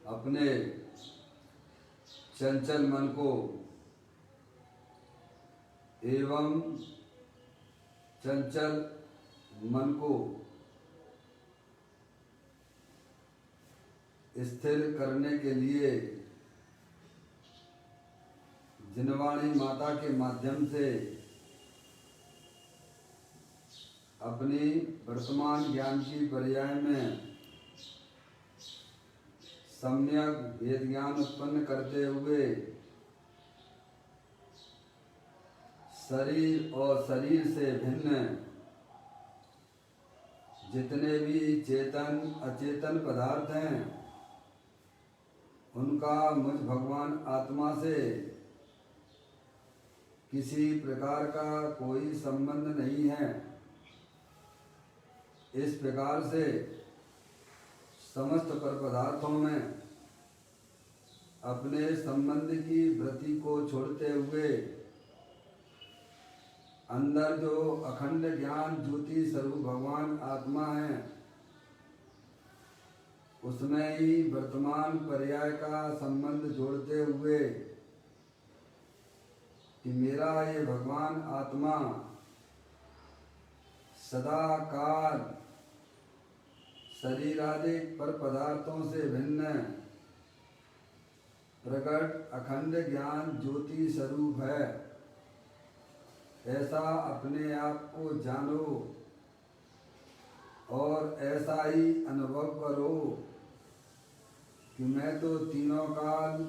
अपने चंचल मन को एवं चंचल मन को स्थिर करने के लिए जिनवाणी माता के माध्यम से अपनी वर्तमान ज्ञान की पर्याय में सम्यक वेद ज्ञान उत्पन्न करते हुए शरीर और शरीर से भिन्न जितने भी चेतन अचेतन पदार्थ हैं उनका मुझ भगवान आत्मा से किसी प्रकार का कोई संबंध नहीं है। इस प्रकार से समस्त पर पदार्थों में अपने संबंध की वृत्ति को छोड़ते हुए अंदर जो अखंड ज्ञान ज्योति स्वरूप भगवान आत्मा है उसमें ही वर्तमान पर्याय का संबंध जोड़ते हुए कि मेरा ये भगवान आत्मा सदा काल शरीर आदि पर पदार्थों से भिन्न प्रकट अखंड ज्ञान ज्योति स्वरूप है। ऐसा अपने आप को जानो और ऐसा ही अनुभव करो कि मैं तो तीनों काल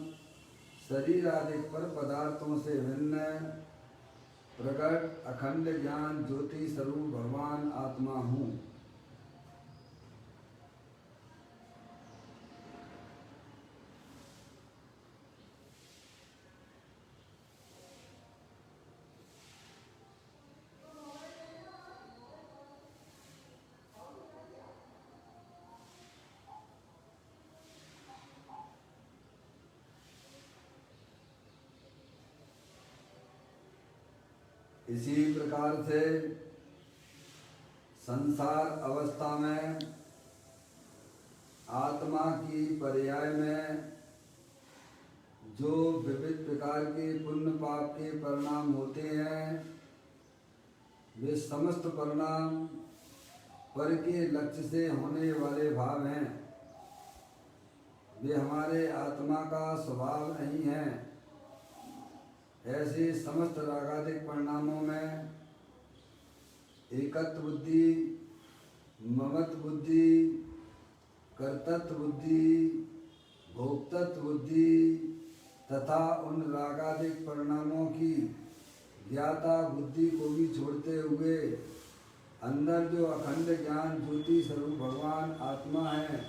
शरीर आदि पर पदार्थों से भिन्न प्रकट अखंड ज्ञान ज्योति स्वरूप भगवान आत्मा हूँ। इसी प्रकार से संसार अवस्था में आत्मा की पर्याय में जो विविध प्रकार के पुण्य पाप के परिणाम होते हैं वे समस्त परिणाम पर के लक्ष्य से होने वाले भाव हैं। वे हमारे आत्मा का स्वभाव नहीं है। ऐसे समस्त रागादिक परिणामों में एकत्व बुद्धि, ममत्व बुद्धि, कर्तृत्व बुद्धि, भोक्तृत्व बुद्धि तथा उन रागादिक परिणामों की ज्ञाता बुद्धि को भी छोड़ते हुए अंदर जो अखंड ज्ञान ज्योति स्वरूप भगवान आत्मा है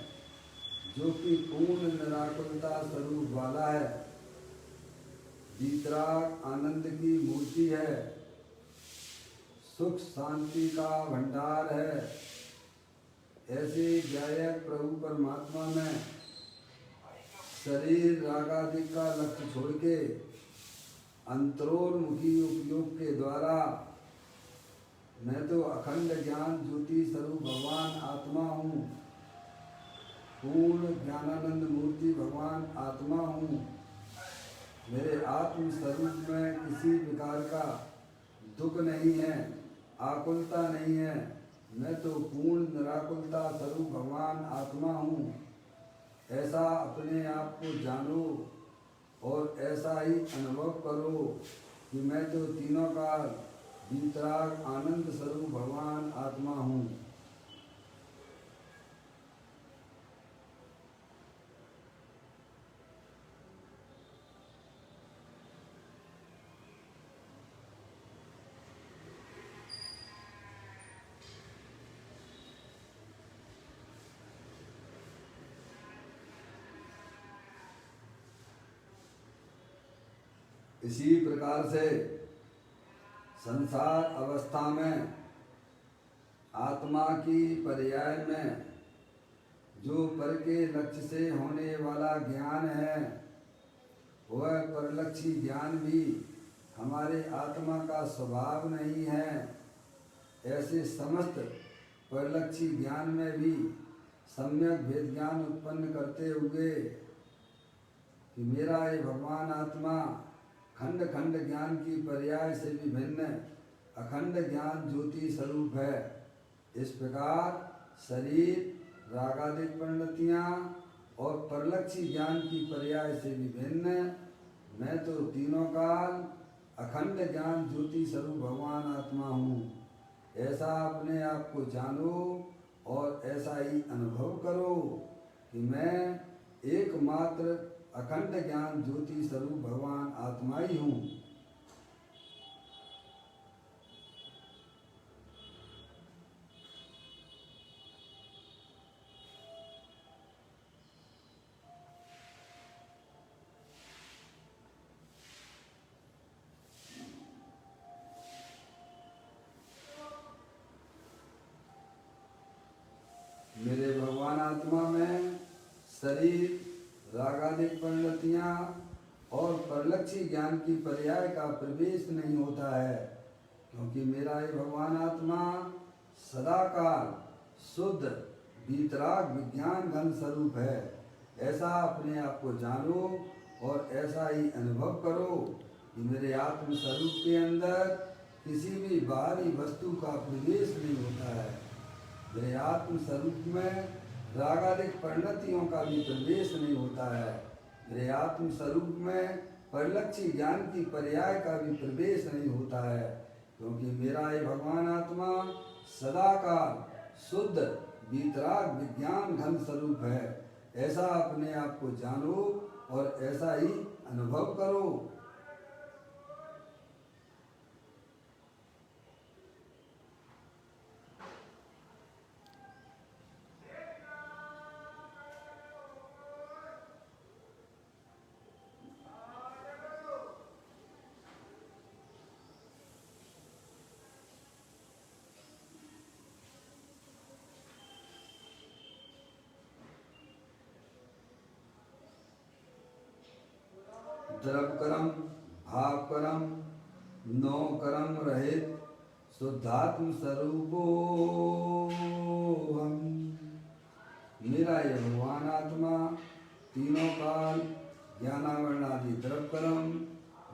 जो कि पूर्ण निराकुलता स्वरूप वाला है, वीतराग आनंद की मूर्ति है, सुख शांति का भंडार है। ऐसे ज्ञायक प्रभु परमात्मा में शरीर रागादि का लक्ष्य छोड़ के अंतरोन्मुखी उपयोग के द्वारा मैं तो अखंड ज्ञान ज्योति स्वरूप भगवान आत्मा हूँ, पूर्ण ज्ञानानंद मूर्ति भगवान आत्मा हूँ। मेरे आत्म स्वरूप में किसी प्रकार का दुख नहीं है, आकुलता नहीं है। मैं तो पूर्ण निराकुलता स्वरूप भगवान आत्मा हूँ। ऐसा अपने आप को जानो और ऐसा ही अनुभव करो कि मैं तो तीनों काल वीतराग आनंद स्वरूप भगवान आत्मा हूँ। इसी प्रकार से संसार अवस्था में आत्मा की पर्याय में जो पर के लक्ष्य से होने वाला ज्ञान है वह परलक्षी ज्ञान भी हमारे आत्मा का स्वभाव नहीं है। ऐसे समस्त परलक्षी ज्ञान में भी सम्यक भेद ज्ञान उत्पन्न करते हुए कि मेरा ये भगवान आत्मा खंड खंड ज्ञान की पर्याय से भी भिन्न अखंड ज्ञान ज्योति स्वरूप है। इस प्रकार शरीर रागादिक परिणतियाँ और परलक्षी ज्ञान की पर्याय से भी भिन्न मैं तो तीनों काल अखंड ज्ञान ज्योति स्वरूप भगवान आत्मा हूँ। ऐसा अपने आप को जानो और ऐसा ही अनुभव करो कि मैं एकमात्र अखंड ज्ञान ज्योति स्वरूप भगवान आत्मा ही हूँ। मेरे भगवान आत्मा में शरीर रागादिक परिणतियाँ और परलक्षी ज्ञान की पर्याय का प्रवेश नहीं होता है, क्योंकि मेरा ये भगवान आत्मा सदाकाल शुद्ध वीतराग विज्ञान घन स्वरूप है। ऐसा अपने आप को जानो और ऐसा ही अनुभव करो कि मेरे आत्म स्वरूप के अंदर किसी भी बाहरी वस्तु का प्रवेश नहीं होता है। मेरे आत्म स्वरूप में रागादिक परिणतियों का भी प्रवेश नहीं होता है। मेरे आत्म स्वरूप में परलक्षी ज्ञान की पर्याय का भी प्रवेश नहीं होता है, क्योंकि मेरा ये भगवान आत्मा सदाकाल शुद्ध वीतराग विज्ञान घन स्वरूप है। ऐसा अपने आप को जानो और ऐसा ही अनुभव करो। द्रव कर्म भाव कर्म नौ कर्म रहित शुद्धात्म स्वरूपो हम। मेरा ये भगवान आत्मा तीनों काल ज्ञानावरण आदि द्रव कर्म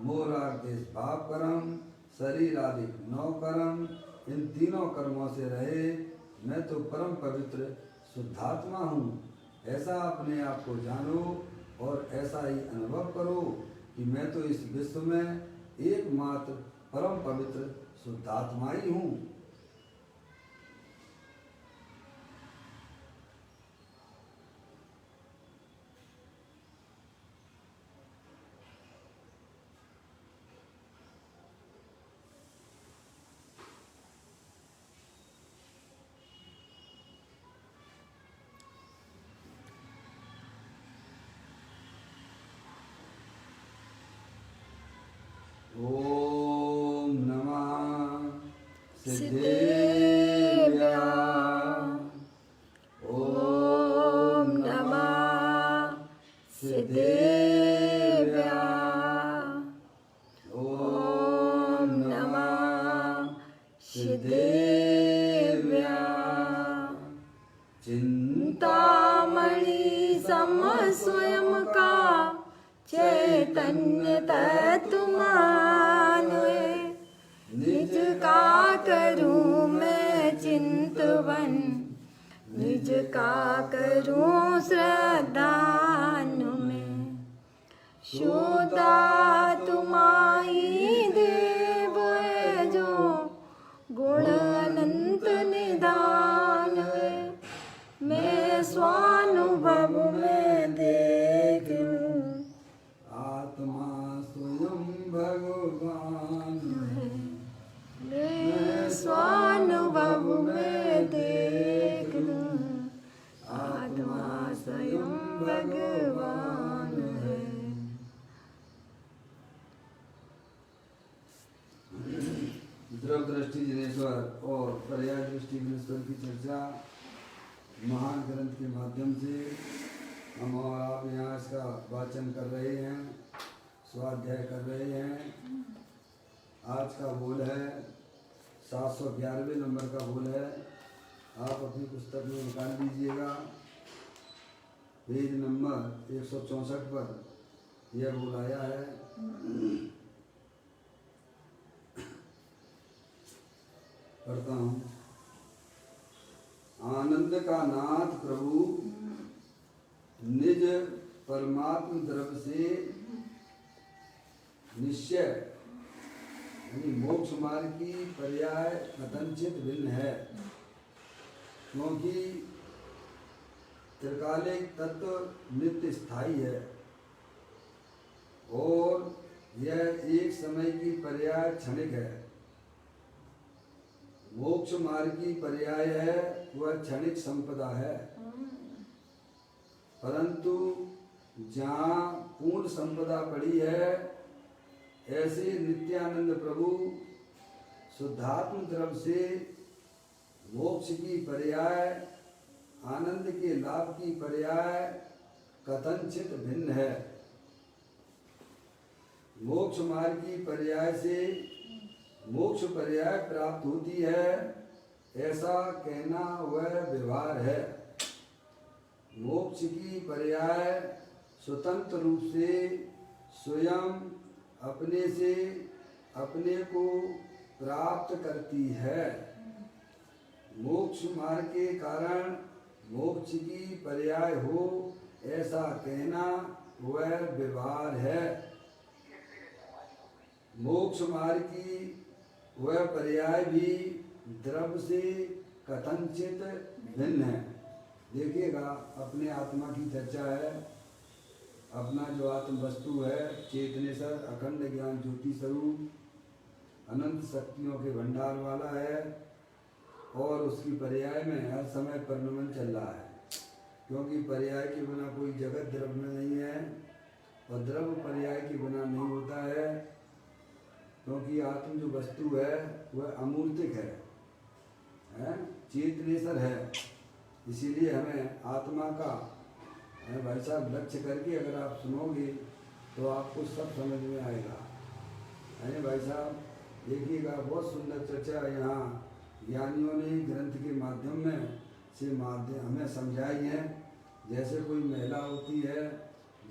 मोह राग देश भाव कर्म शरीर आदि नौ कर्म इन तीनों कर्मों से रहे मैं तो परम पवित्र शुद्धात्मा हूँ। ऐसा अपने आप को जानो और ऐसा ही अनुभव करो कि मैं तो इस विश्व में एकमात्र परम पवित्र शुद्धात्मा ही हूँ। ओम नमः सिद्धेभ्याय। ओम नमः सिद्धेभ्याय। ओम नमः सिद्धेभ्याय। चिंतामणि सम स्वयं का चैतन्य तत्व मानोए। निज का करूं मैं चिंतवन निज का करूं श्रद्धानु में। शुद्धा तुम्हारी देव है जो गुण अनंत निदान है। मैं स्वानुभव में देख लूं आत्मा स्वयं भगवान है। मैं स्वानुभव में देख लूं आत्मा स्वयं भगवान है। द्रव दृष्टि जिनेश्वर और पर्याय दृष्टि जिनेश्वर की चर्चा महान ग्रंथ के माध्यम से हम और आप यहाँ इसका वाचन कर रहे हैं, स्वाध्याय कर रहे हैं। आज का बोल है 711वें नंबर का बोल है। आप अपनी पुस्तक में निकाल लीजिएगा पेज नंबर 164 पर यह बुलाया है। पढ़ता हूँ। आनंद का नाथ प्रभु निज परमात्म द्रव्य से निश्चय यानी मोक्ष मार्ग की पर्याय कथनचित भिन्न है, क्योंकि त्रिकालिक तत्व नित्य स्थायी है और यह एक समय की पर्याय क्षणिक है। मोक्ष मार्ग की पर्याय है वह क्षणिक संपदा है, परंतु जहाँ पूर्ण संपदा पड़ी है ऐसे नित्यानंद प्रभु शुद्धात्म द्रव्य से मोक्ष की पर्याय आनंद के लाभ की पर्याय कथनचित भिन्न है। मोक्ष मार्ग की पर्याय से मोक्ष पर्याय प्राप्त होती है ऐसा कहना वह व्यवहार है। मोक्ष की पर्याय स्वतंत्र रूप से स्वयं अपने से अपने को प्राप्त करती है। मोक्ष मार्ग के कारण मोक्ष की पर्याय हो ऐसा कहना वह व्यवहार है। मोक्ष मार्ग की वह पर्याय भी द्रव्य से कथनचित भिन्न है। देखिएगा, अपने आत्मा की चर्चा है। अपना जो आत्म वस्तु है चेतनेश्वर अखंड ज्ञान ज्योति स्वरूप अनंत शक्तियों के भंडार वाला है और उसकी पर्याय में हर समय परिणमन चल रहा है, क्योंकि पर्याय के बिना कोई जगत द्रव्य में नहीं है और द्रव्य पर्याय के बिना नहीं होता है, क्योंकि आत्म जो वस्तु है वह अमूर्तिक है, चेतनेश्वर है। इसीलिए हमें आत्मा का भाई साहब लक्ष्य करके अगर आप सुनोगे तो आपको सब समझ में आएगा। है भाई साहब, देखिएगा, बहुत सुंदर चर्चा यहाँ ज्ञानियों ने ग्रंथ के माध्यम हमें समझाई है। जैसे कोई महिला होती है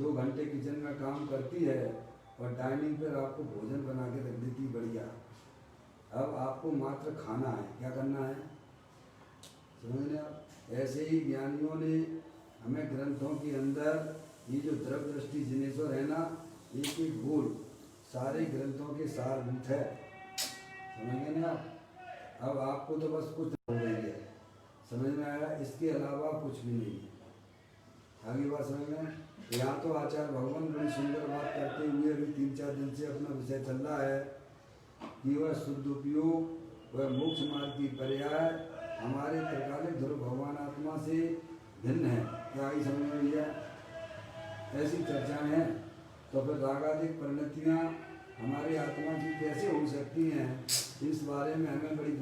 2 घंटे किचन में काम करती है और डाइनिंग पर आपको भोजन बना के रख देती बढ़िया। अब आपको मात्र खाना है, क्या करना है, समझ रहे आप। ऐसे ही ज्ञानियों ने हमें ग्रंथों के अंदर ये जो द्रव्य दृष्टि जिनेश्वर है ना, एक एक बोल सारे ग्रंथों के सारभूत है, समझ गए ना आप। अब आपको तो बस कुछ हो गई है, समझ में आया, इसके अलावा कुछ भी नहीं है। आगे बात समझ में। यहाँ तो आचार्य भगवान बड़ी सुंदर बात करते हुए अभी 3-4 दिन से अपना विषय चल रहा है कि वह शुद्ध उपयोग वह मोक्ष मार्ग की पर्याय हमारे त्रिकालिक ध्रुव भगवान आत्मा से भिन्न है। क्या ही समझ में लिया? ऐसी चर्चाएं हैं तो फिर रागादिक परिणतियाँ हमारी आत्मा की कैसे हो सकती हैं, इस बारे में हमें बड़ी